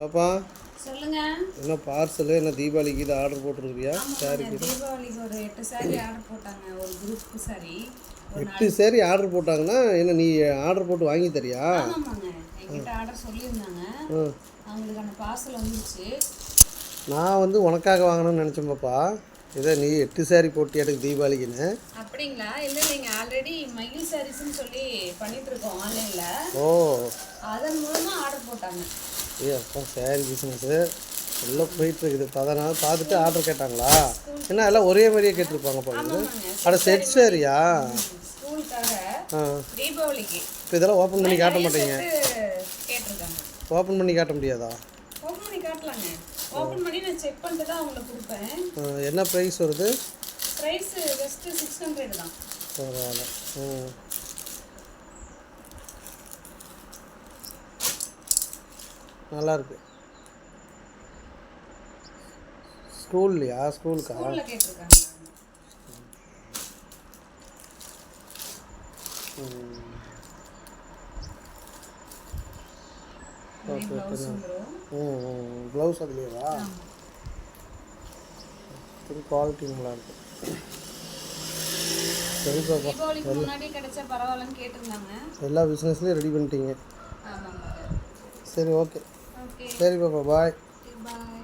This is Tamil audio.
பாப்பா சொல்லுங்க. என்ன பார்சல் என்ன தீபாவளிக்கு இது ஆர்டர் போட்டுருக்கியா? சாரி தீபாவளிக்கு ஒரு 8 சாரி ஆர்டர் போட்டாங்க. ஒரு குரூப் சாரி 8 சாரி ஆர்டர் போட்டாங்கன்னா என்ன நீ ஆர்டர் போட்டு வாங்கி தரியா? ஆமாங்க, என்கிட்ட ஆர்டர் சொல்லியிருந்தாங்க. அவங்களுக்கான பார்சல் வந்துருச்சு. நான் வந்து உனக்காக வாங்கணும்னு நினச்சேன் பாப்பா. இதை நீ 8 சாரி போட்டு எனக்கு தீபாவளிக்குன்னு. அப்படிங்களா? இல்லை, நீங்கள் ஆல்ரெடி மயில் சாரீஸ்ன்னு சொல்லி பண்ணிட்டு இருக்கோம் ஆன்லைனில். ஓ, அதன் மூலமாக ஆர்டர் போட்டாங்க. அப்போ சாரி பிஸ்னஸ்ஸு எல்லாம் போயிட்டுருக்குது. அதனால் பார்த்துட்டு ஆர்டர் கேட்டாங்களா? என்ன எல்லாம் ஒரே மாதிரியே கேட்டிருப்பாங்க பாருங்க. அட செட் சாரியா? ஸ்கூலுக்காக தீபாவளிக்கு. இப்போ இதெல்லாம் ஓப்பன் பண்ணி காட்ட மாட்டீங்க? கேட்டிருக்காங்க. ஓப்பன் பண்ணி காட்ட முடியாதா? ஓப்பன் பண்ணி காட்டலாங்க. ஓப்பன் பண்ணி நான் செக் பண்ணிட்டு தான் அவங்களுக்கு கொடுப்பேன். என்ன ப்ரைஸ் வருது? ப்ரைஸ் ஜஸ்ட் 600 தான். பரவாயில்ல. நல்லாயிருக்கு. ஸ்கூல்லையா? ஸ்கூலுக்கா? ஸ்கூலில் கேட்டிருக்காங்க. ப்ளவுஸ் அதுலேயேவா? குவாலிட்டி நல்லாயிருக்கு. சரி பாப்பா, தீபாவளிக்கு முன்னாடி கிடைச்சா பரவாயில்லன்னு கேட்டிருந்தாங்க. எல்லா பிஸ்னஸ்லேயும் ரெடி பண்ணிட்டீங்க. ஆமாங்க. சரி, ஓகே. சரி பாப்பா, பாய். பாய்.